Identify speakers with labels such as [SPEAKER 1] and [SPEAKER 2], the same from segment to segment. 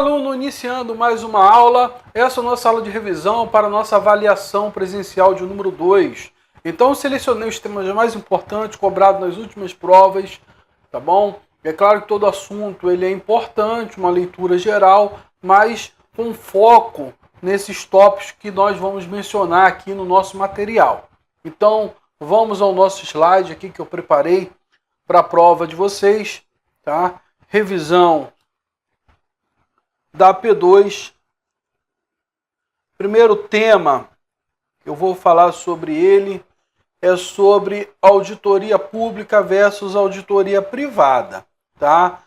[SPEAKER 1] aluno, iniciando mais uma aula. Essa é a nossa aula de revisão para a nossa avaliação presencial de número 2. Então, eu selecionei os temas mais importantes cobrados nas últimas provas, tá bom? É claro que todo assunto ele é importante, uma leitura geral, mas com foco nesses tópicos que nós vamos mencionar aqui no nosso material. Então, vamos ao nosso slide aqui que eu preparei para a prova de vocês, tá? Revisão da P2. Primeiro tema que eu vou falar sobre ele é sobre auditoria pública versus auditoria privada, tá?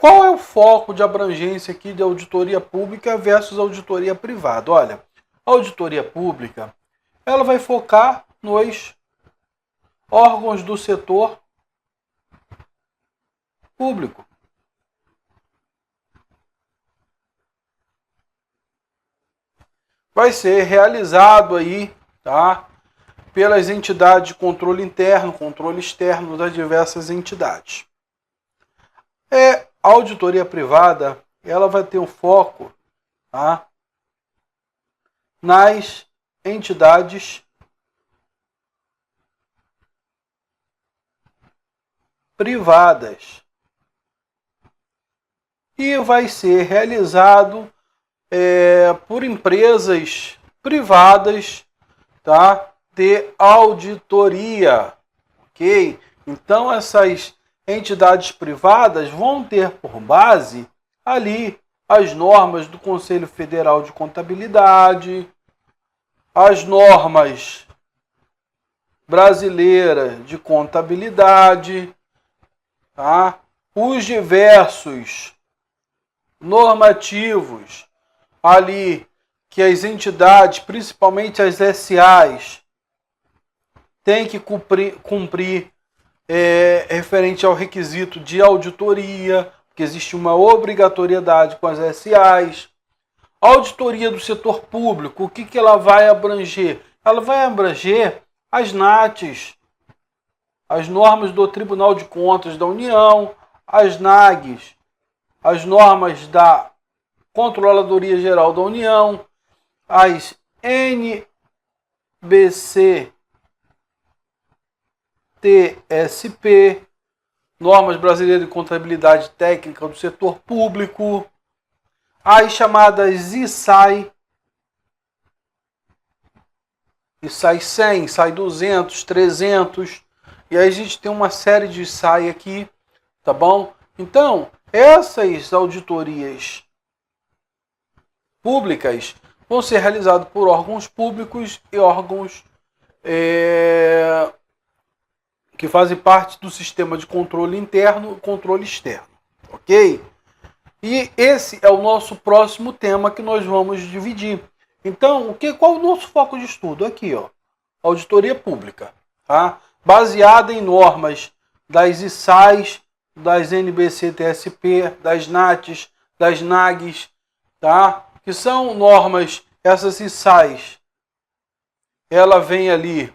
[SPEAKER 1] Qual é o foco de abrangência aqui de auditoria pública versus auditoria privada? Olha, a auditoria pública, ela vai focar nos órgãos do setor público. Vai ser realizado aí, tá, pelas entidades de controle interno, controle externo das diversas entidades. A auditoria privada, ela vai ter um foco, tá, nas entidades privadas e vai ser realizado por empresas privadas, tá, de auditoria, ok? Então essas entidades privadas vão ter por base ali as normas do Conselho Federal de Contabilidade, as normas brasileiras de contabilidade, tá? Os diversos normativos ali que as entidades, principalmente as SAs, têm que cumprir referente ao requisito de auditoria, porque existe uma obrigatoriedade com as SAs. A auditoria do setor público, o que ela vai abranger? Ela vai abranger as NATs, as normas do Tribunal de Contas da União, as NAGs, as normas da Controladoria Geral da União, as NBC-TSP, normas brasileiras de contabilidade técnica do setor público, as chamadas ISAI, ISAI 100, ISAI 200, 300, e aí a gente tem uma série de ISAI aqui, tá bom? Então, essas auditorias públicas vão ser realizadas por órgãos públicos e órgãos que fazem parte do sistema de controle interno e controle externo, ok? E esse é o nosso próximo tema que nós vamos dividir. Então, qual é o nosso foco de estudo? Aqui, ó, auditoria pública, tá? Baseada em normas das ISAIs, das NBC-TSP, das NATs, das NAGs, tá? Que são normas, essas ISAIs, ela vem ali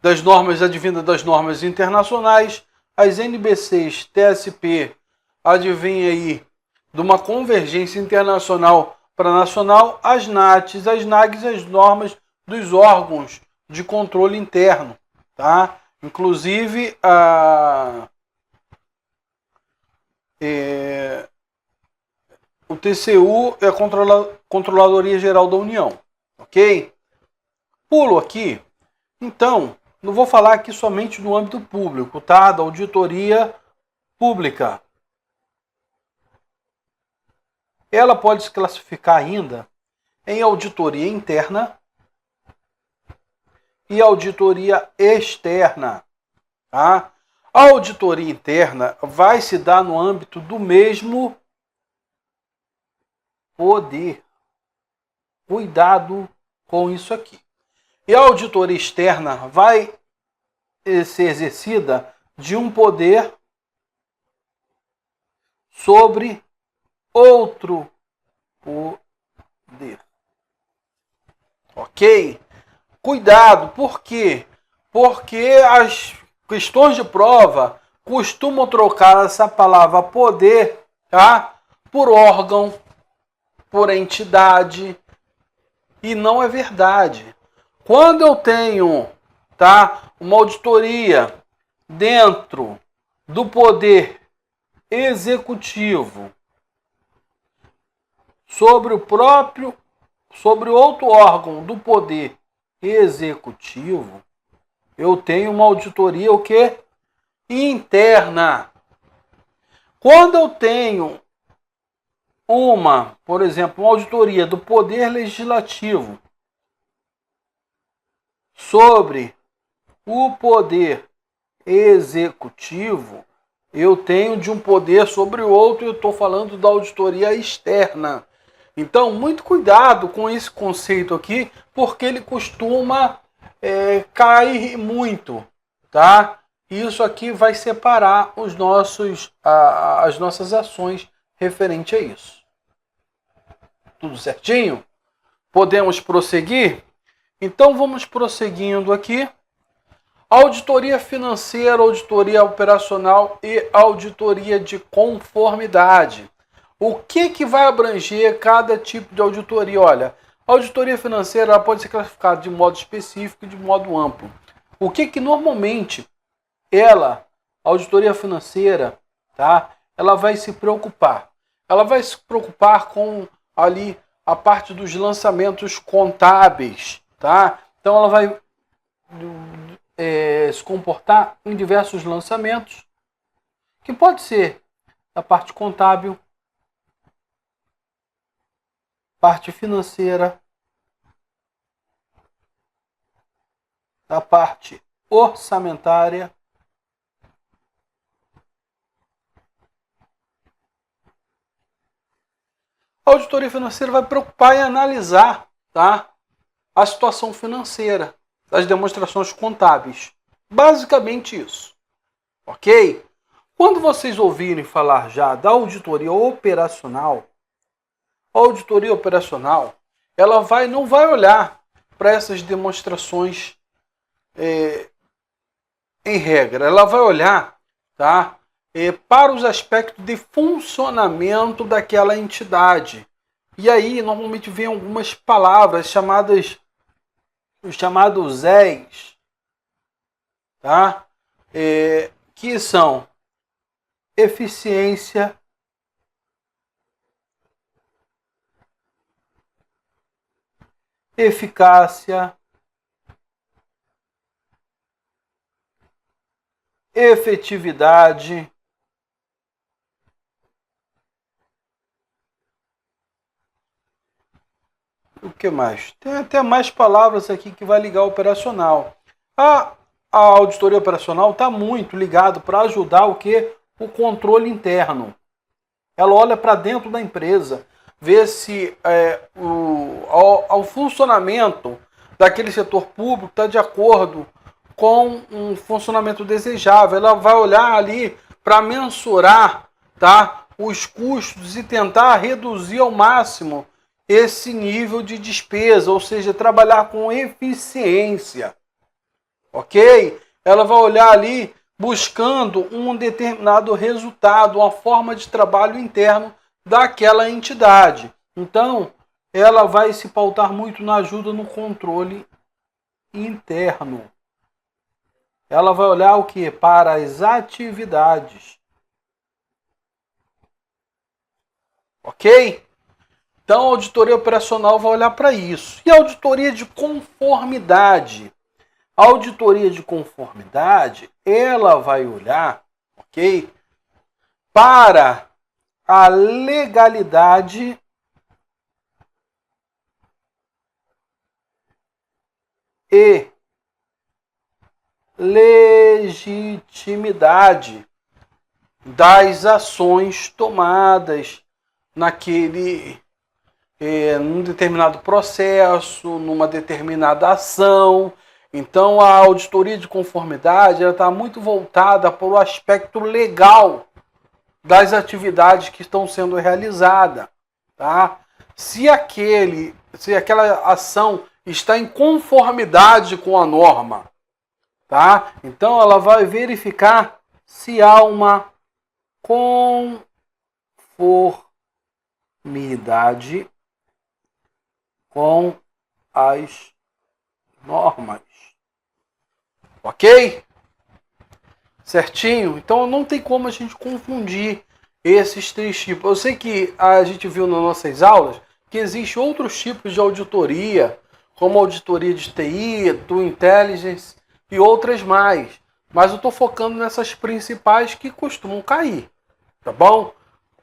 [SPEAKER 1] das normas advindas das normas internacionais, as NBCs, TSP, advém aí de uma convergência internacional para nacional, as NATs, as NAGs, as normas dos órgãos de controle interno, tá? Inclusive o TCU é a Controladoria Geral da União, ok? Pulo aqui. Então, não vou falar aqui somente no âmbito público, tá? Da auditoria pública. Ela pode se classificar ainda em auditoria interna e auditoria externa, tá? A auditoria interna vai se dar no âmbito do mesmo poder. Cuidado com isso aqui. E a auditoria externa vai ser exercida de um poder sobre outro poder. Ok? Cuidado, por quê? Porque as questões de prova costumam trocar essa palavra poder, tá, por órgão, por entidade, e não é verdade. Quando eu tenho, tá, uma auditoria dentro do poder executivo sobre outro órgão do poder executivo, eu tenho uma auditoria o quê? Interna. Quando eu tenho por exemplo, uma auditoria do poder legislativo sobre o poder executivo, eu tenho de um poder sobre o outro, eu estou falando da auditoria externa. Então, muito cuidado com esse conceito aqui, porque ele costuma cair muito, tá? Isso aqui vai separar as nossas ações referente a isso. Tudo certinho? Podemos prosseguir? Então, vamos prosseguindo aqui. Auditoria financeira, auditoria operacional e auditoria de conformidade. O que vai abranger cada tipo de auditoria? Olha, a auditoria financeira ela pode ser classificada de modo específico e de modo amplo. O que normalmente a auditoria financeira, tá? Ela vai se preocupar. Ela vai se preocupar com ali a parte dos lançamentos contábeis, tá? Então ela vai se comportar em diversos lançamentos, que pode ser a parte contábil, parte financeira, a parte orçamentária, a auditoria financeira vai preocupar em analisar, tá, a situação financeira das demonstrações contábeis. Basicamente isso. Ok? Quando vocês ouvirem falar já da auditoria operacional, a auditoria operacional ela não vai olhar para essas demonstrações em regra. Ela vai olhar, tá, para os aspectos de funcionamento daquela entidade. E aí, normalmente, vem algumas palavras os chamados ES, tá? Que são eficiência, eficácia, efetividade, o que mais? Tem até mais palavras aqui que vai ligar ao operacional. A auditoria operacional está muito ligado para ajudar o que? O controle interno. Ela olha para dentro da empresa, vê se o funcionamento daquele setor público está de acordo com um funcionamento desejável. Ela vai olhar ali para mensurar, tá, os custos e tentar reduzir ao máximo esse nível de despesa, ou seja, trabalhar com eficiência, ok? Ela vai olhar ali buscando um determinado resultado, uma forma de trabalho interno daquela entidade. Então, ela vai se pautar muito na ajuda no controle interno. Ela vai olhar o que? Para as atividades. Ok? Então, a auditoria operacional vai olhar para isso. E a auditoria de conformidade? A auditoria de conformidade, ela vai olhar, ok, para a legalidade e legitimidade das ações tomadas num determinado processo, numa determinada ação. Então, a auditoria de conformidade está muito voltada para o aspecto legal das atividades que estão sendo realizadas. Tá? Se aquela ação está em conformidade com a norma, tá? Então, ela vai verificar se há uma conformidade conformidade com as normas. Ok? Certinho? Então não tem como a gente confundir esses três tipos. Eu sei que a gente viu nas nossas aulas que existem outros tipos de auditoria, como auditoria de TI, do Intelligence e outras mais. Mas eu estou focando nessas principais que costumam cair. Tá bom?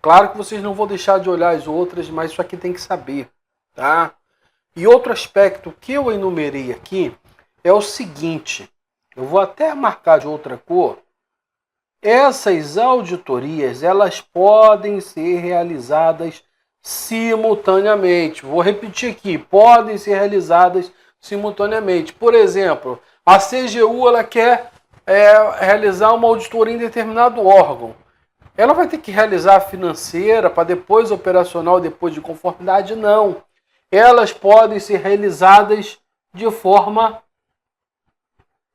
[SPEAKER 1] Claro que vocês não vão deixar de olhar as outras, mas isso aqui tem que saber. Tá? E outro aspecto que eu enumerei aqui é o seguinte. Eu vou até marcar de outra cor. Essas auditorias, elas podem ser realizadas simultaneamente. Vou repetir aqui, podem ser realizadas simultaneamente. Por exemplo, a CGU ela quer realizar uma auditoria em determinado órgão. Ela vai ter que realizar a financeira para depois operacional, depois de conformidade? Não. Elas podem ser realizadas de forma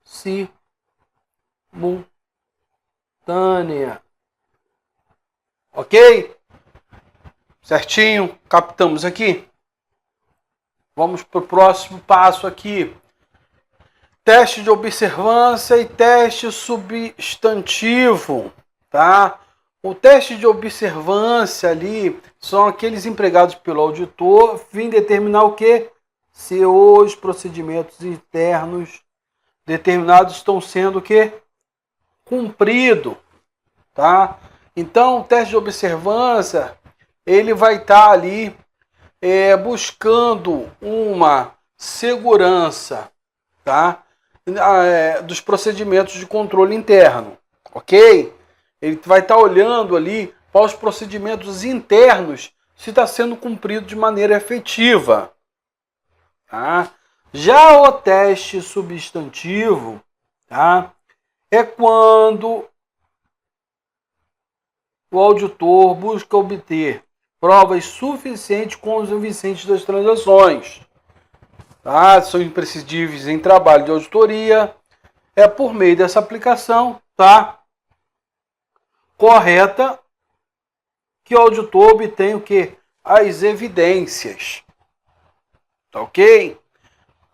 [SPEAKER 1] simultânea. Ok? Certinho? Captamos aqui? Vamos para o próximo passo aqui. Teste de observância e teste substantivo. Tá? O teste de observância ali são aqueles empregados pelo auditor a fim de determinar o quê? Se os procedimentos internos determinados estão sendo o quê? Cumprido, tá? Então, o teste de observância, ele vai estar ali buscando uma segurança, tá? Dos procedimentos de controle interno, ok? Ele vai estar olhando ali para os procedimentos internos se está sendo cumprido de maneira efetiva, tá? Já o teste substantivo, tá? É quando o auditor busca obter provas suficientes convincentes das transações. Tá? São imprescindíveis em trabalho de auditoria. É por meio dessa aplicação, tá? Correta, que o auditor obtém o quê? As evidências. Tá ok?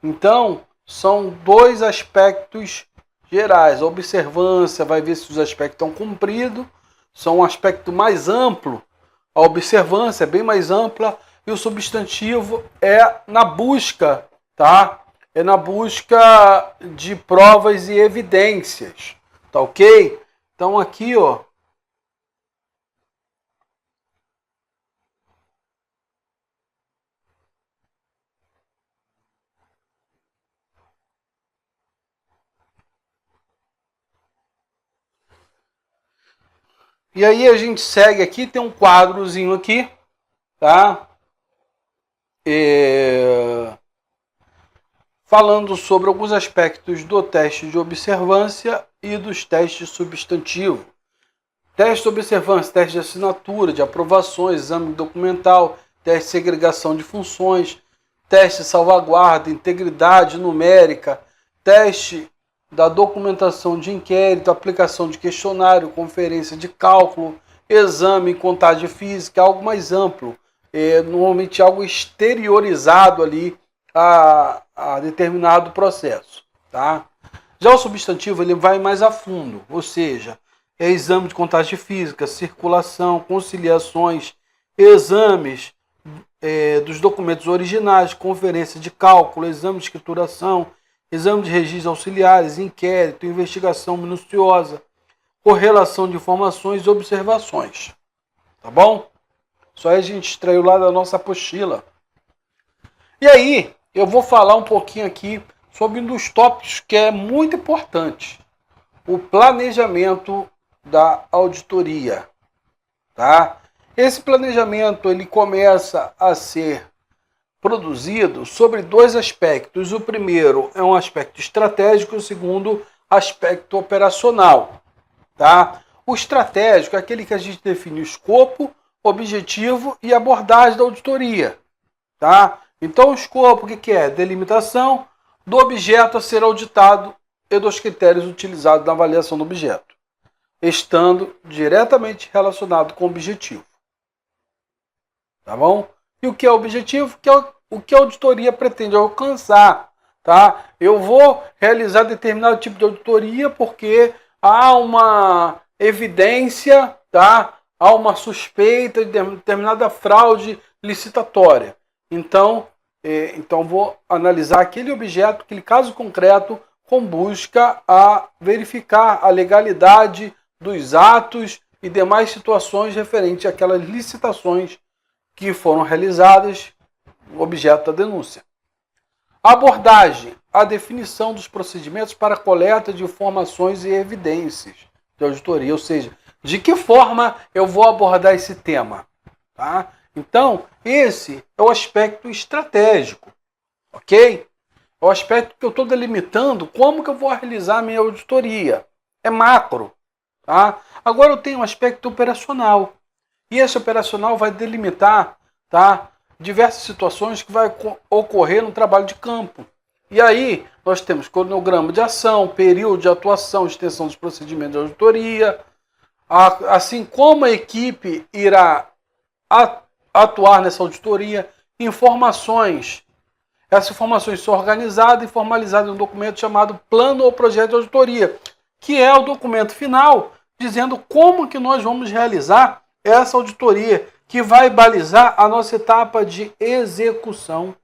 [SPEAKER 1] Então, são dois aspectos gerais. A observância vai ver se os aspectos estão cumpridos. São um aspecto mais amplo. A observância é bem mais ampla. E o substantivo é na busca, tá? É na busca de provas e evidências. Tá ok? Então aqui, ó. E aí a gente segue aqui, tem um quadrozinho aqui, tá? Falando sobre alguns aspectos do teste de observância e dos testes substantivos. Teste de observância, teste de assinatura, de aprovações, exame documental, teste de segregação de funções, teste de salvaguarda, integridade numérica, teste da documentação de inquérito, aplicação de questionário, conferência de cálculo, exame em contagem física, algo mais amplo, normalmente algo exteriorizado ali a determinado processo. Tá? Já o substantivo ele vai mais a fundo, ou seja, é exame de contagem física, circulação, conciliações, exames dos documentos originais, conferência de cálculo, exame de escrituração, exame de registros auxiliares, inquérito, investigação minuciosa, correlação de informações e observações. Tá bom? Isso aí a gente extraiu lá da nossa apostila. E aí, eu vou falar um pouquinho aqui sobre um dos tópicos que é muito importante. O planejamento da auditoria. Tá? Esse planejamento ele começa a ser produzido sobre dois aspectos. O primeiro é um aspecto estratégico, o segundo, aspecto operacional. Tá? O estratégico é aquele que a gente define o escopo, objetivo e abordagem da auditoria. Tá? Então, o escopo, o que é? Delimitação do objeto a ser auditado e dos critérios utilizados na avaliação do objeto, estando diretamente relacionado com o objetivo. tá bom? E o que é o objetivo? O que a auditoria pretende alcançar, tá? Eu vou realizar determinado tipo de auditoria porque há uma evidência, tá? Há uma suspeita de determinada fraude licitatória. Então vou analisar aquele objeto, aquele caso concreto, com busca a verificar a legalidade dos atos e demais situações referentes àquelas licitações que foram realizadas, objeto da denúncia. Abordagem: a definição dos procedimentos para coleta de informações e evidências de auditoria, ou seja, de que forma eu vou abordar esse tema, tá? Então, esse é o aspecto estratégico, ok? É o aspecto que eu estou delimitando como que eu vou realizar a minha auditoria. É macro, tá? Agora eu tenho um aspecto operacional. E esse operacional vai delimitar, tá, diversas situações que vai ocorrer no trabalho de campo. E aí nós temos cronograma de ação, período de atuação, extensão dos procedimentos de auditoria, assim como a equipe irá atuar nessa auditoria, informações. Essas informações são organizadas e formalizadas em um documento chamado Plano ou Projeto de Auditoria, que é o documento final dizendo como que nós vamos realizar essa auditoria, que vai balizar a nossa etapa de execução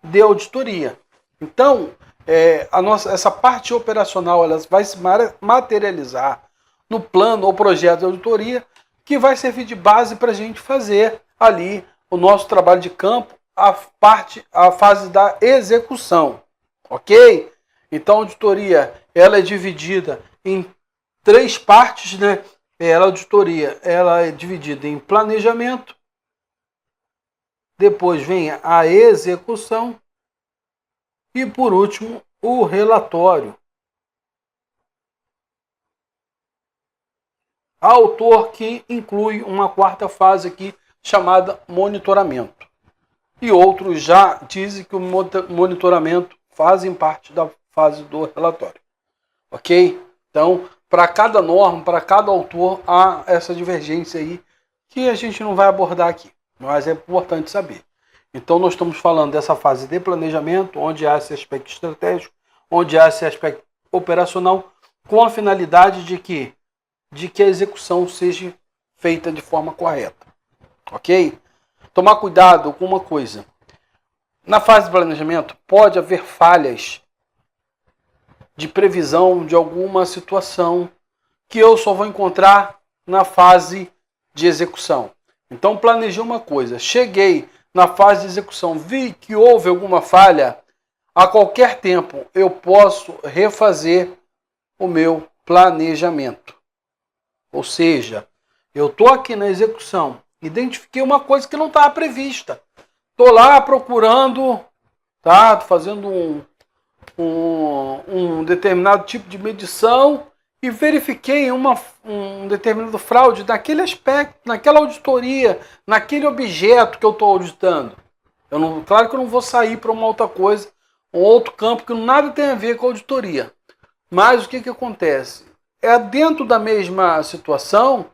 [SPEAKER 1] de auditoria. Então, essa parte operacional ela vai se materializar no plano ou projeto de auditoria, que vai servir de base para a gente fazer ali o nosso trabalho de campo, a fase da execução, ok? Então, a auditoria ela é dividida em 3 partes, né? A auditoria ela é dividida em planejamento, depois vem a execução e, por último, o relatório. Autor que inclui uma 4ª fase aqui chamada monitoramento. E outros já dizem que o monitoramento fazem parte da fase do relatório. Ok? Então, para cada norma, para cada autor, há essa divergência aí que a gente não vai abordar aqui, mas é importante saber. Então, nós estamos falando dessa fase de planejamento, onde há esse aspecto estratégico, onde há esse aspecto operacional, com a finalidade de que a execução seja feita de forma correta. Ok? Tomar cuidado com uma coisa. Na fase de planejamento, pode haver falhas de previsão de alguma situação que eu só vou encontrar na fase de execução. Então, planejei uma coisa, cheguei na fase de execução, vi que houve alguma falha, a qualquer tempo eu posso refazer o meu planejamento. Ou seja, eu estou aqui na execução, identifiquei uma coisa que não estava prevista. Estou lá procurando, tá? Tô fazendo um determinado tipo de medição e verifiquei um determinado fraude naquele aspecto, naquela auditoria, naquele objeto que eu estou auditando. Claro que eu não vou sair para uma outra coisa, um outro campo que nada tem a ver com a auditoria. Mas o que acontece? É dentro da mesma situação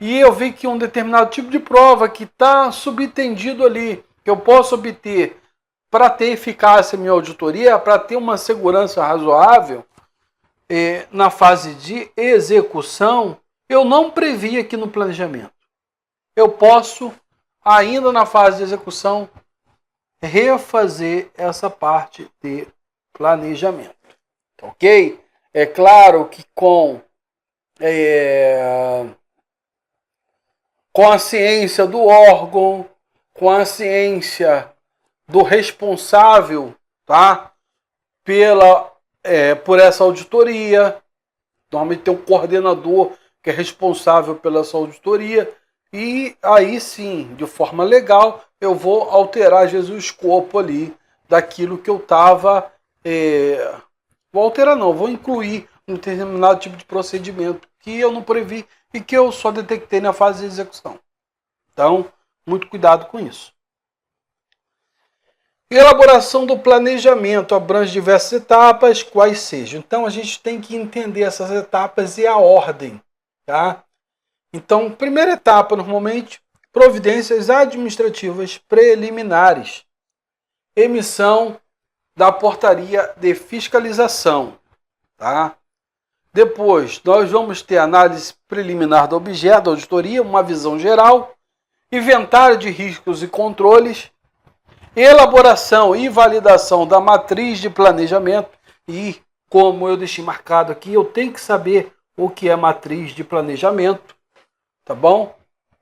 [SPEAKER 1] e eu vi que um determinado tipo de prova que está subentendido ali, que eu posso obter para ter eficácia em minha auditoria, para ter uma segurança razoável, na fase de execução, eu não previ aqui no planejamento. Eu posso, ainda na fase de execução, refazer essa parte de planejamento. Ok? É claro que com a ciência do órgão, com a ciência do responsável, tá? Por essa auditoria. Normalmente tem um coordenador que é responsável pela essa auditoria. E aí sim, de forma legal, eu vou alterar às vezes o escopo ali daquilo que eu estava... Vou alterar não, vou incluir um determinado tipo de procedimento que eu não previ e que eu só detectei na fase de execução. Então, muito cuidado com isso. Elaboração do planejamento abrange diversas etapas, quais sejam. Então, a gente tem que entender essas etapas e a ordem, tá? Então, primeira etapa, normalmente, providências administrativas preliminares, emissão da portaria de fiscalização, tá? Depois, nós vamos ter análise preliminar do objeto da auditoria, uma visão geral, inventário de riscos e controles, elaboração e validação da matriz de planejamento. E, como eu deixei marcado aqui, eu tenho que saber o que é matriz de planejamento, tá bom?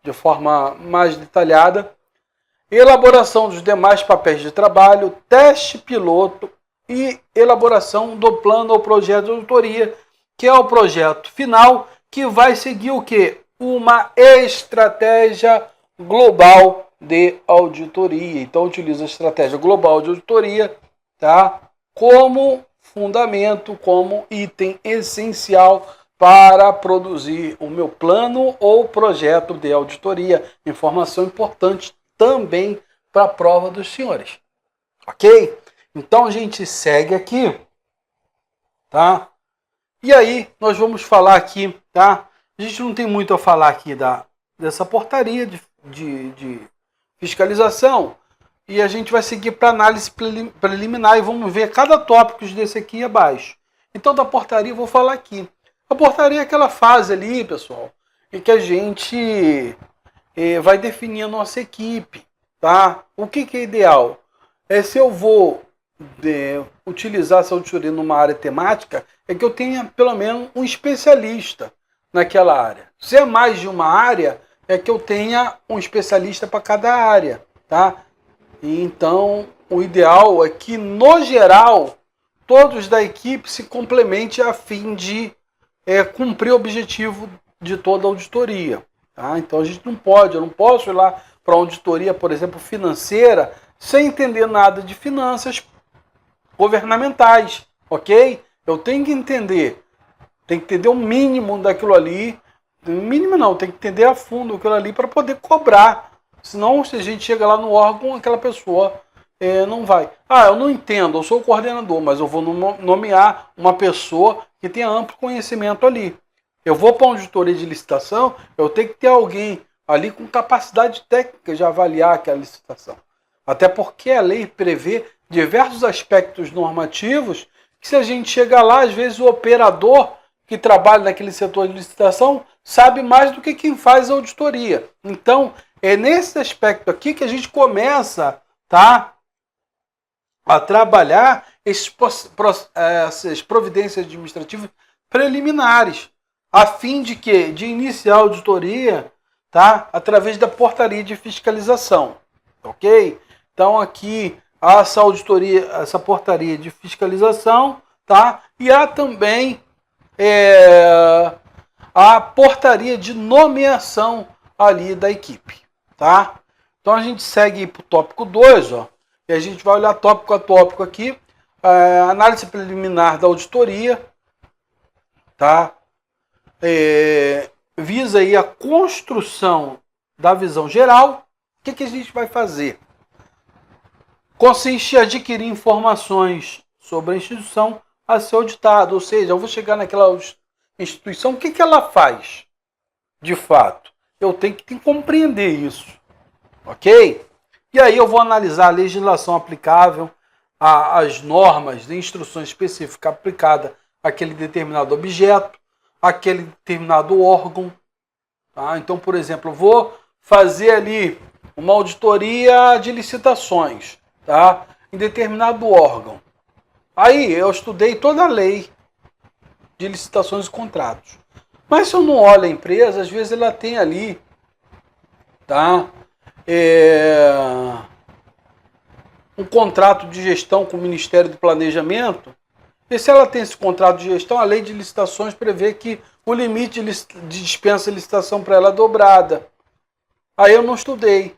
[SPEAKER 1] De forma mais detalhada. Elaboração dos demais papéis de trabalho, teste piloto e elaboração do plano ou projeto de auditoria, que é o projeto final, que vai seguir o quê? Uma estratégia global de auditoria. Então, utilizo a estratégia global de auditoria, tá? Como fundamento, como item essencial para produzir o meu plano ou projeto de auditoria. Informação importante também para a prova dos senhores. Ok? Então, a gente segue aqui, tá? E aí, nós vamos falar aqui, tá? A gente não tem muito a falar aqui dessa portaria de fiscalização. E a gente vai seguir para análise preliminar e vamos ver cada tópico desse aqui abaixo. Então, da portaria, eu vou falar aqui. A portaria é aquela fase ali, pessoal, em que a gente vai definir a nossa equipe, tá? O que é ideal? Se eu vou utilizar essa auditoria numa área temática, é que eu tenha pelo menos um especialista naquela área. Se é mais de uma área, é que eu tenha um especialista para cada área, tá? E então, o ideal é que, no geral, todos da equipe se complementem a fim de cumprir o objetivo de toda a auditoria. Tá? Então, a gente não pode, eu não posso ir lá para uma auditoria, por exemplo, financeira, sem entender nada de finanças governamentais, ok? Eu tenho que entender o mínimo daquilo ali, o mínimo não, tem que entender a fundo aquilo ali para poder cobrar. Senão, se a gente chega lá no órgão, aquela pessoa não vai. Ah, eu não entendo, eu sou o coordenador, mas eu vou nomear uma pessoa que tenha amplo conhecimento ali. Eu vou para uma auditoria de licitação, eu tenho que ter alguém ali com capacidade técnica de avaliar aquela licitação. Até porque a lei prevê diversos aspectos normativos que, se a gente chegar lá, às vezes o operador que trabalha naquele setor de licitação sabe mais do que quem faz a auditoria. Então, é nesse aspecto aqui que a gente começa, tá, a trabalhar essas providências administrativas preliminares, a fim de que de iniciar a auditoria, tá, através da portaria de fiscalização, ok? Então aqui há essa auditoria, essa portaria de fiscalização, tá? E há também a portaria de nomeação ali da equipe, tá? Então a gente segue para o tópico 2, ó, e a gente vai olhar tópico a tópico aqui. Análise preliminar da auditoria, tá? Visa aí a construção da visão geral. O que a gente vai fazer? Consiste em adquirir informações sobre a instituição a ser auditada, ou seja, eu vou chegar naquela instituição, o que ela faz de fato? Eu tenho que compreender isso, ok? E aí eu vou analisar a legislação aplicável, as normas de instrução específica aplicada àquele determinado objeto, àquele determinado órgão. Tá? Então, por exemplo, eu vou fazer ali uma auditoria de licitações, tá? Em determinado órgão. Aí eu estudei toda a lei de licitações e contratos. Mas se eu não olho a empresa, às vezes ela tem ali, tá? Um contrato de gestão com o Ministério do Planejamento. E se ela tem esse contrato de gestão, a lei de licitações prevê que o limite de dispensa de licitação para ela é dobrada. Aí eu não estudei,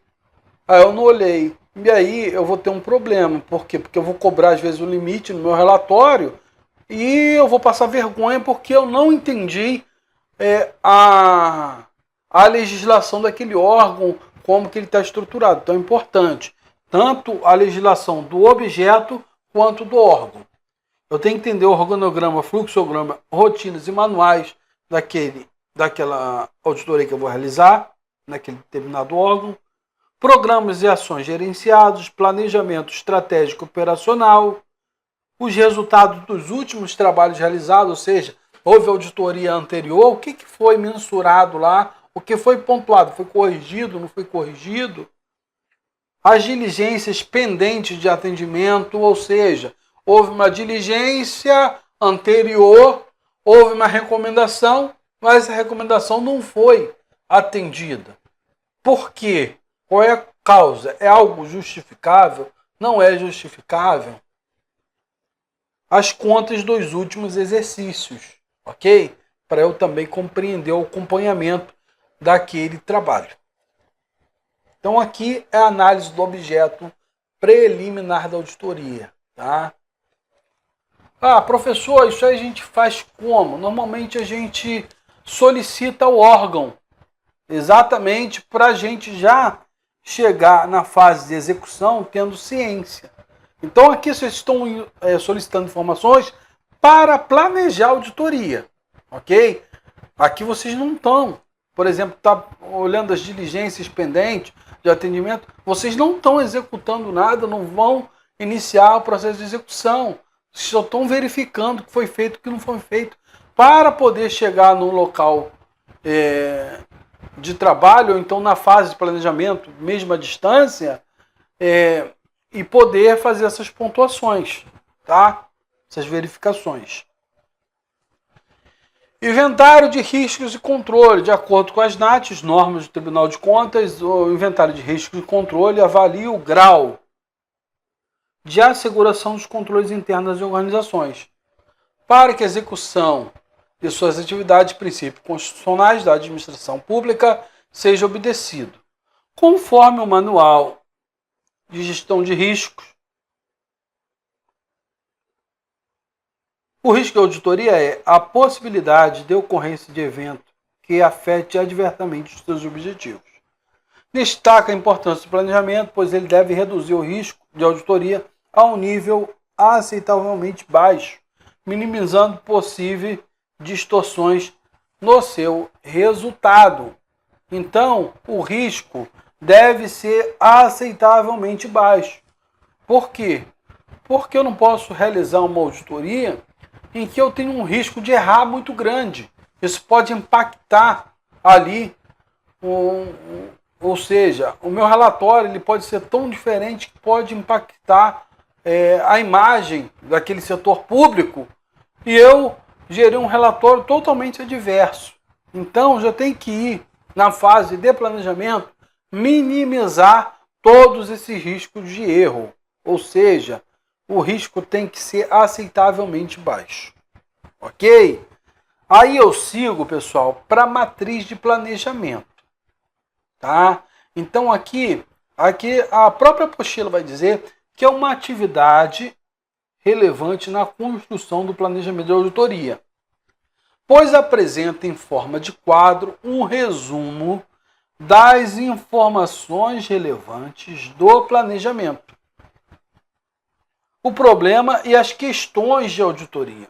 [SPEAKER 1] aí eu não olhei. E aí eu vou ter um problema. Por quê? Porque eu vou cobrar às vezes o limite no meu relatório e eu vou passar vergonha porque eu não entendi a legislação daquele órgão, como que ele está estruturado. Então é importante tanto a legislação do objeto quanto do órgão. Eu tenho que entender o organograma, fluxograma, rotinas e manuais daquela auditoria que eu vou realizar, naquele determinado órgão, programas e ações gerenciados, planejamento estratégico operacional, os resultados dos últimos trabalhos realizados, ou seja, houve auditoria anterior, o que foi mensurado lá, o que foi pontuado, foi corrigido, não foi corrigido, as diligências pendentes de atendimento, ou seja, houve uma diligência anterior, houve uma recomendação, mas a recomendação não foi atendida. Por quê? Qual é a causa? É algo justificável? Não é justificável? As contas dos últimos exercícios, ok? Para eu também compreender o acompanhamento daquele trabalho. Então aqui é a análise do objeto preliminar da auditoria, tá? Ah, professor, isso aí a gente faz como? Normalmente a gente solicita o órgão, exatamente para a gente já chegar na fase de execução tendo ciência. Então aqui vocês estão solicitando informações para planejar a auditoria, ok? Aqui vocês não estão, por exemplo, tá olhando as diligências pendentes de atendimento, vocês não estão executando nada, não vão iniciar o processo de execução. Vocês só estão verificando o que foi feito e o que não foi feito para poder chegar no local de trabalho, ou então na fase de planejamento, mesmo à distância, e poder fazer essas pontuações, tá? Essas verificações. Inventário de riscos e controle. De acordo com as NATs, normas do Tribunal de Contas, o inventário de riscos e controle avalia o grau de asseguração dos controles internos das organizações, para que a execução de suas atividades e princípios constitucionais da administração pública seja obedecido, conforme o Manual de Gestão de Riscos. O risco de auditoria é a possibilidade de ocorrência de evento que afete adversamente os seus objetivos. Destaca a importância do planejamento, pois ele deve reduzir o risco de auditoria a um nível aceitavelmente baixo, minimizando possíveis distorções no seu resultado. Então, o risco deve ser aceitavelmente baixo. Por quê? Porque eu não posso realizar uma auditoria em que eu tenho um risco de errar muito grande. Isso pode impactar ali, ou seja, o meu relatório ele pode ser tão diferente que pode impactar a imagem daquele setor público e eu gerei um relatório totalmente adverso. Então, já tem que ir na fase de planejamento, minimizar todos esses riscos de erro. Ou seja, o risco tem que ser aceitavelmente baixo. Ok? Aí eu sigo, pessoal, para a matriz de planejamento. Tá? Então aqui a própria apostila vai dizer que é uma atividade relevante na construção do planejamento de auditoria, pois apresenta em forma de quadro um resumo das informações relevantes do planejamento, o problema e as questões de auditoria.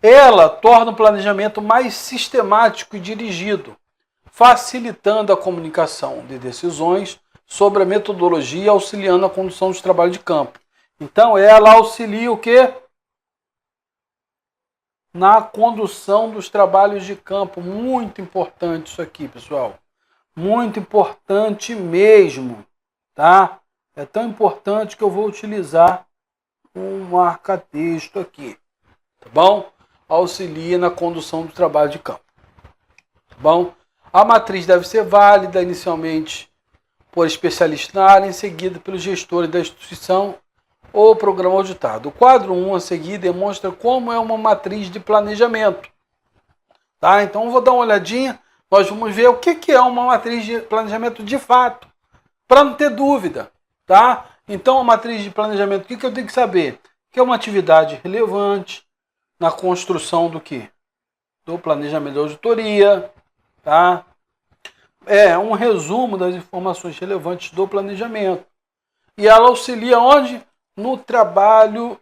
[SPEAKER 1] Ela torna o planejamento mais sistemático e dirigido, facilitando a comunicação de decisões sobre a metodologia e auxiliando a condução dos trabalhos de campo. Então, ela auxilia o quê? Na condução dos trabalhos de campo. Muito importante isso aqui, pessoal. Muito importante mesmo, tá? É tão importante que eu vou utilizar um marca-texto aqui, tá bom? Auxilia na condução do trabalho de campo, tá bom? A matriz deve ser válida inicialmente por especialistas na área, em seguida pelos gestores da instituição ou programa auditado. O quadro 1 a seguir demonstra como é uma matriz de planejamento. Tá? Então eu vou dar uma olhadinha, nós vamos ver o que é uma matriz de planejamento de fato, para não ter dúvida. Tá? Então a matriz de planejamento, o que eu tenho que saber? Que é uma atividade relevante na construção do quê? Do planejamento de auditoria. Tá? É um resumo das informações relevantes do planejamento. E ela auxilia onde? No trabalho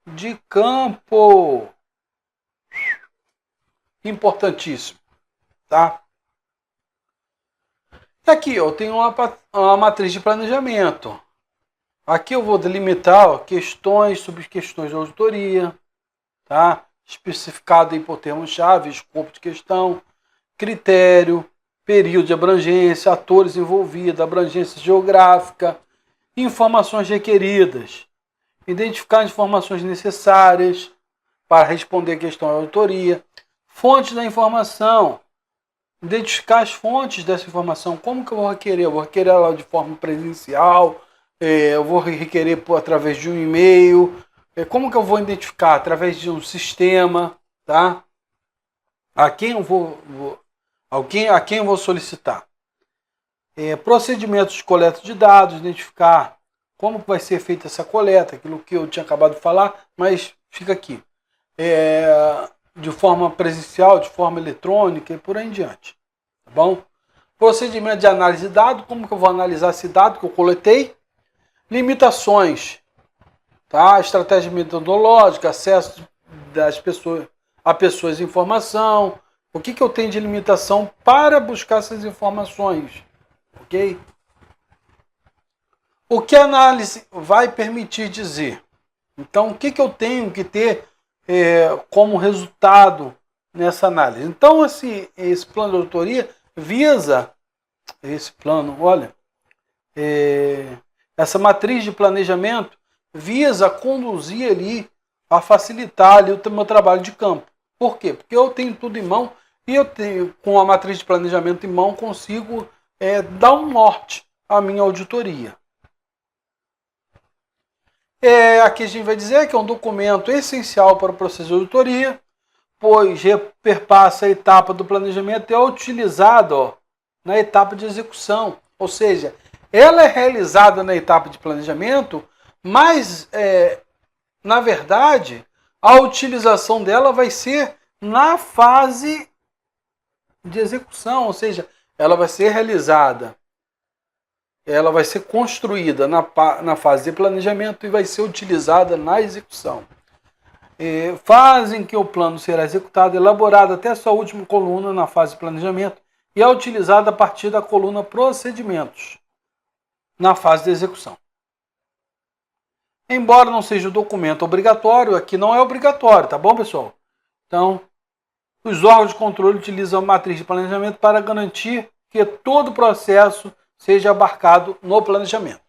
[SPEAKER 1] de campo. Importantíssimo. Tá? Aqui eu tenho uma matriz de planejamento. Aqui eu vou delimitar, ó, questões, subquestões de auditoria, tá? Especificado aí por termos-chave, escopo de questão, critério, período de abrangência, atores envolvidos, abrangência geográfica, informações requeridas, identificar as informações necessárias para responder a questão de auditoria, fontes da informação, identificar as fontes dessa informação. Como que eu vou requerer? Eu vou requerer ela de forma presencial, eu vou requerer através de um e-mail. Como que eu vou identificar? Através de um sistema, tá? A quem eu vou solicitar? Procedimentos de coleta de dados, identificar como vai ser feita essa coleta, aquilo que eu tinha acabado de falar, mas fica aqui. De forma presencial, de forma eletrônica e por aí em diante. Tá bom? Procedimento de análise de dados, como que eu vou analisar esse dado que eu coletei? Limitações, tá? Estratégia metodológica, acesso das pessoas a pessoas de informação. O que eu tenho de limitação para buscar essas informações? Ok? O que a análise vai permitir dizer? Então, o que eu tenho que ter como resultado nessa análise? Então, esse plano de auditoria visa, essa matriz de planejamento visa conduzir ali, a facilitar ali o meu trabalho de campo. Por quê? Porque eu tenho tudo em mão e eu tenho, com a matriz de planejamento em mão, consigo dar um norte à minha auditoria. Aqui a gente vai dizer que é um documento essencial para o processo de auditoria, pois perpassa a etapa do planejamento e é utilizado na etapa de execução. Ou seja, ela é realizada na etapa de planejamento, mas, na verdade, a utilização dela vai ser na fase de execução, ou seja, ela vai ser realizada, ela vai ser construída na fase de planejamento e vai ser utilizada na execução. Fase em que o plano será executado, elaborado até a sua última coluna na fase de planejamento e é utilizada a partir da coluna procedimentos na fase de execução. Embora não seja o documento obrigatório, aqui não é obrigatório, tá bom, pessoal? Então, os órgãos de controle utilizam a matriz de planejamento para garantir que todo o processo seja abarcado no planejamento.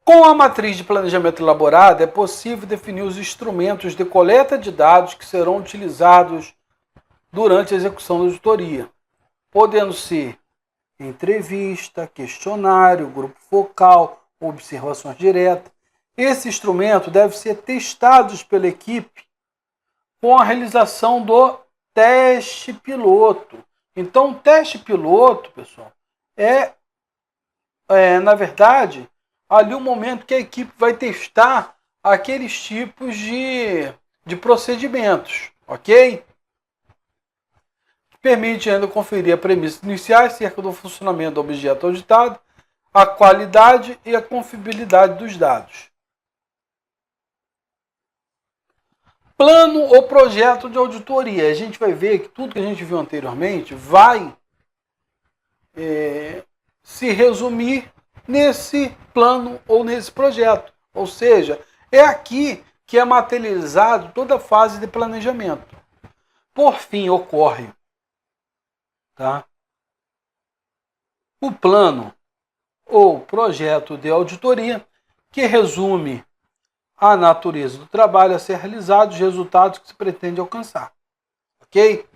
[SPEAKER 1] Com a matriz de planejamento elaborada, é possível definir os instrumentos de coleta de dados que serão utilizados durante a execução da auditoria, podendo ser entrevista, questionário, grupo focal, observações diretas. Esse instrumento deve ser testado pela equipe com a realização do teste piloto. Então, o teste piloto, pessoal, na verdade, ali o momento que a equipe vai testar aqueles tipos de procedimentos, ok? Permite ainda conferir a premissas iniciais acerca do funcionamento do objeto auditado, a qualidade e a confiabilidade dos dados. Plano ou projeto de auditoria. A gente vai ver que tudo que a gente viu anteriormente vai se resumir nesse plano ou nesse projeto. Ou seja, é aqui que é materializado toda a fase de planejamento. Por fim, ocorre, tá, o plano ou projeto de auditoria, que resume a natureza do trabalho a ser realizado, os resultados que se pretende alcançar. Ok?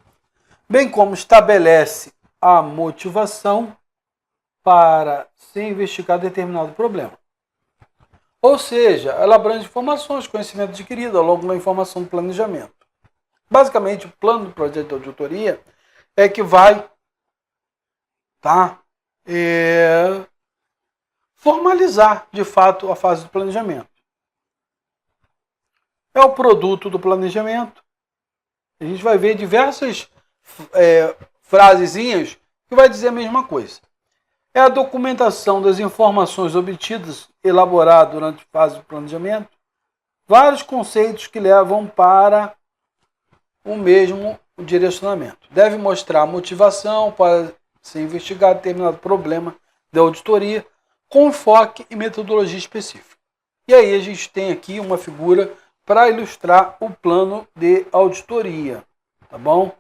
[SPEAKER 1] Bem como estabelece a motivação para se investigar determinado problema. Ou seja, ela abrange informações, conhecimento adquirido ao longo da informação do planejamento. Basicamente, o plano do projeto de auditoria é que vai formalizar, de fato, a fase do planejamento. É o produto do planejamento. A gente vai ver diversas frasezinhas que vai dizer a mesma coisa. É a documentação das informações obtidas, elaborada durante a fase do planejamento. Vários conceitos que levam para o mesmo direcionamento. Deve mostrar a motivação para ser investigado determinado problema da auditoria com enfoque e metodologia específica. E aí a gente tem aqui uma figura para ilustrar o plano de auditoria, tá bom?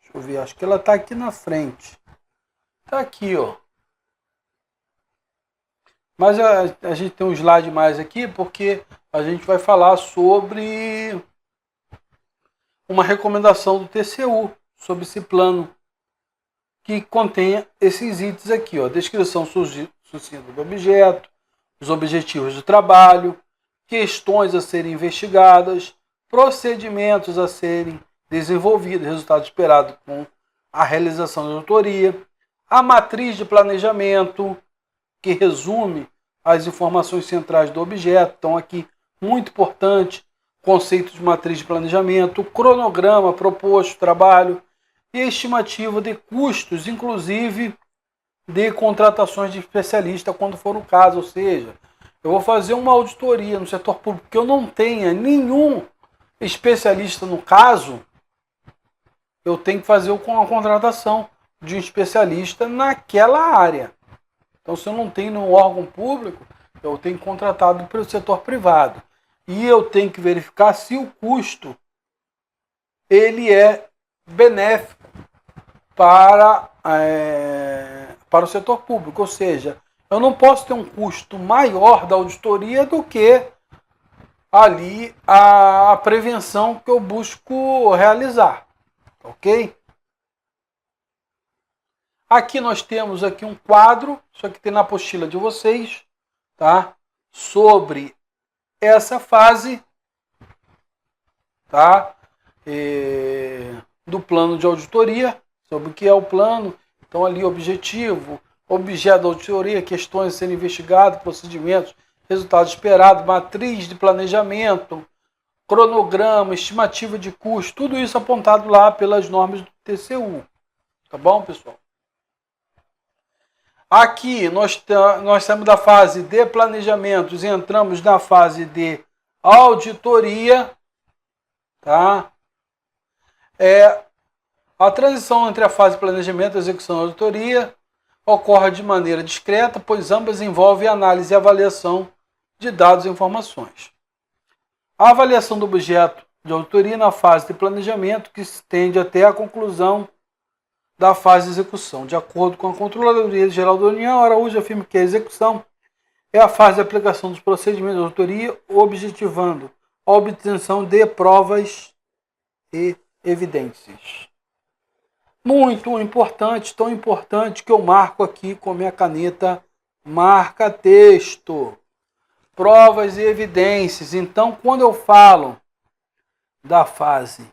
[SPEAKER 1] Deixa eu ver, acho que ela está aqui na frente. Está aqui, ó. Mas a gente tem um slide mais aqui porque a gente vai falar sobre uma recomendação do TCU sobre esse plano que contém esses itens aqui, ó, descrição sucinta do objeto, os objetivos do trabalho, questões a serem investigadas, procedimentos a serem desenvolvidos, resultado esperado com a realização da auditoria, a matriz de planejamento, que resume as informações centrais do objeto. Então aqui, muito importante, conceito de matriz de planejamento, cronograma proposto, trabalho e estimativa de custos, inclusive de contratações de especialista quando for o caso. Ou seja, eu vou fazer uma auditoria no setor público que eu não tenha nenhum especialista no caso, eu tenho que fazer com a contratação de um especialista naquela área. Então, se eu não tenho no órgão público, eu tenho contratado pelo setor privado. E eu tenho que verificar se o custo ele é benéfico para o setor público. Ou seja, eu não posso ter um custo maior da auditoria do que ali a prevenção que eu busco realizar. Ok? Aqui nós temos aqui um quadro, isso aqui tem na apostila de vocês, tá? Sobre essa fase, tá? Do plano de auditoria, sobre o que é o plano. Então ali objetivo, objeto da auditoria, questões a serem investigadas, procedimentos, resultado esperado, matriz de planejamento, cronograma, estimativa de custo, tudo isso apontado lá pelas normas do TCU. Tá bom, pessoal? Aqui nós saímos da fase de planejamentos e entramos na fase de auditoria. Tá? A transição entre a fase de planejamento, execução e auditoria ocorre de maneira discreta, pois ambas envolvem análise e avaliação de dados e informações. A avaliação do objeto de auditoria na fase de planejamento, que se estende até a conclusão da fase de execução. De acordo com a Controladoria Geral da União, Araújo afirma que a execução é a fase de aplicação dos procedimentos de auditoria, objetivando a obtenção de provas e evidências. Muito importante, tão importante que eu marco aqui com minha caneta marca-texto. Provas e evidências. Então, quando eu falo da fase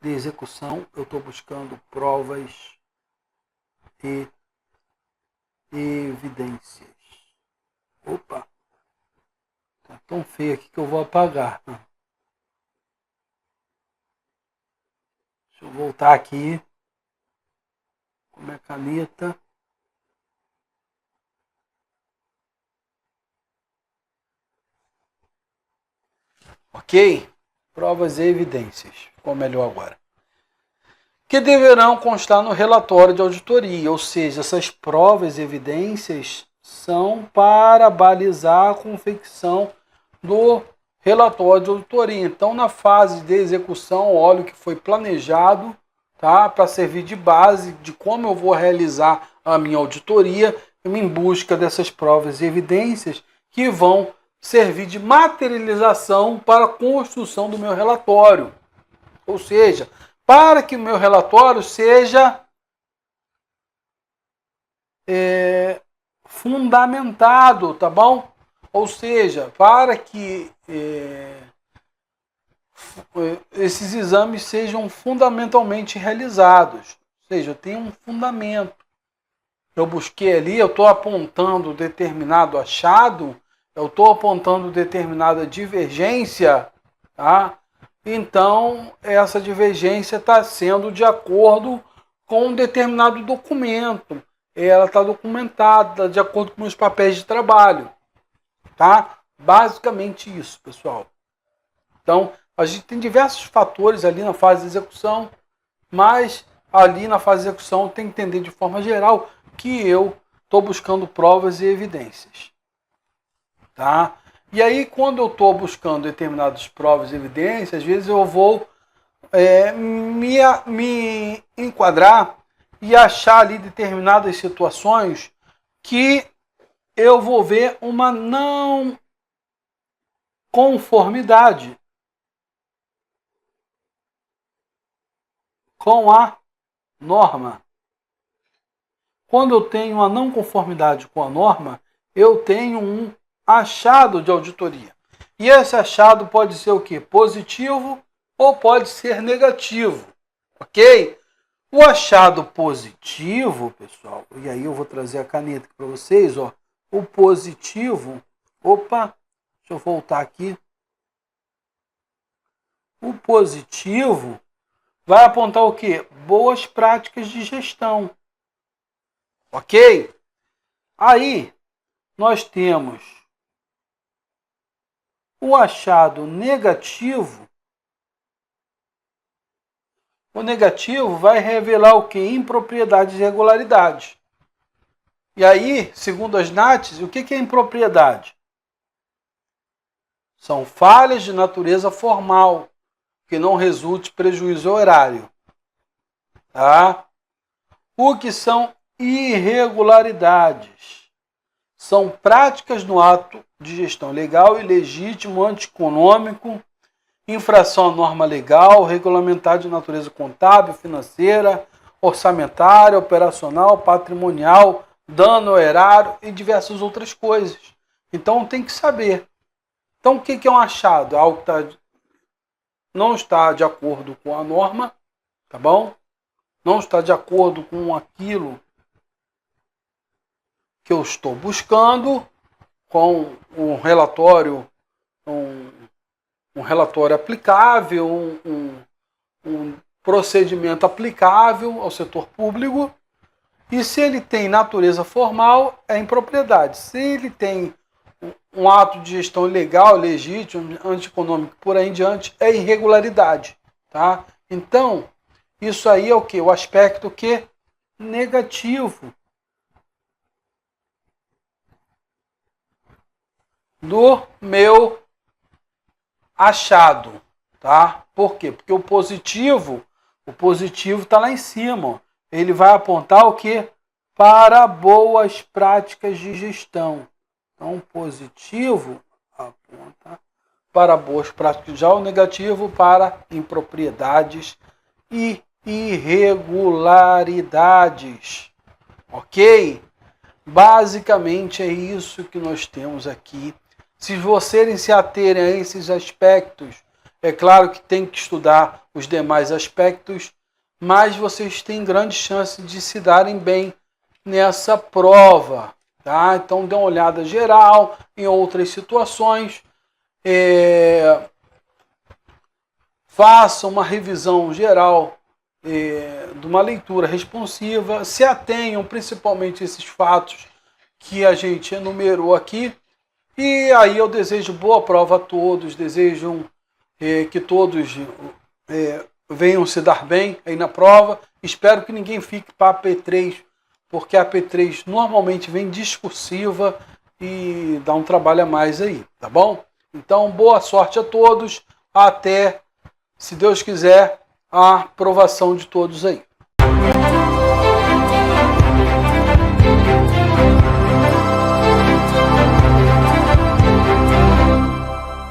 [SPEAKER 1] de execução, eu estou buscando provas e evidências. Opa! Tá tão feio aqui que eu vou apagar. Deixa eu voltar aqui com minha caneta. Ok? Provas e evidências. Ficou melhor agora. Que deverão constar no relatório de auditoria, ou seja, essas provas e evidências são para balizar a confecção do relatório de auditoria. Então, na fase de execução, olha o que foi planejado, tá? Para servir de base de como eu vou realizar a minha auditoria, em busca dessas provas e evidências que vão servir de materialização para a construção do meu relatório. Ou seja, para que o meu relatório seja fundamentado, tá bom? Ou seja, para que esses exames sejam fundamentalmente realizados. Ou seja, eu tenho um fundamento. Eu busquei ali, eu estou apontando determinado achado, eu estou apontando determinada divergência, tá? Então, essa divergência está sendo de acordo com um determinado documento. Ela está documentada de acordo com os papéis de trabalho. Tá? Basicamente isso, pessoal. Então, a gente tem diversos fatores ali na fase de execução mas ali na fase de execução tem que entender de forma geral que eu estou buscando provas e evidências. Tá? E aí, quando eu estou buscando determinadas provas e evidências, às vezes eu vou me enquadrar e achar ali determinadas situações que eu vou ver uma não conformidade com a norma. Quando eu tenho uma não conformidade com a norma, eu tenho um achado de auditoria. E esse achado pode ser o quê? Positivo ou pode ser negativo, ok? O achado positivo, pessoal, e aí eu vou trazer a caneta aqui para vocês, ó. O positivo, opa, deixa eu voltar aqui. O positivo vai apontar o quê? Boas práticas de gestão, ok? Aí nós temos o achado negativo. O negativo vai revelar o que? Impropriedades e irregularidades. E aí, segundo as NATs, o que é impropriedade? São falhas de natureza formal, que não resulte prejuízo ao erário. Tá? O que são irregularidades? São práticas no ato de gestão legal, ilegítimo, antieconômico, infração à norma legal, regulamentar de natureza contábil, financeira, orçamentária, operacional, patrimonial, dano ao erário e diversas outras coisas. Então tem que saber. Então o que é um achado? Algo que não está de acordo com a norma, tá bom? Não está de acordo com aquilo que eu estou buscando, com um relatório, um relatório aplicável, um procedimento aplicável ao setor público. E se ele tem natureza formal, é impropriedade. Se ele tem um ato de gestão ilegal, legítimo, antieconômico, por aí em diante, é irregularidade. Tá? Então, isso aí é o quê? O aspecto que? Negativo do meu achado. Tá? Por quê? Porque o positivo está lá em cima. Ó. Ele vai apontar o quê? Para boas práticas de gestão. Então, positivo aponta para boas práticas, já o negativo para impropriedades e irregularidades. Ok? Basicamente é isso que nós temos aqui. Se vocês se aterem a esses aspectos, é claro que tem que estudar os demais aspectos, mas vocês têm grande chance de se darem bem nessa prova. Tá? Então dê uma olhada geral em outras situações. Faça uma revisão geral de uma leitura responsiva. Se atenham principalmente a esses fatos que a gente enumerou aqui. E aí eu desejo boa prova a todos. Desejo que todos venham se dar bem aí na prova. Espero que ninguém fique para a P3, porque a P3 normalmente vem discursiva e dá um trabalho a mais aí, tá bom? Então, boa sorte a todos, até, se Deus quiser, a aprovação de todos aí.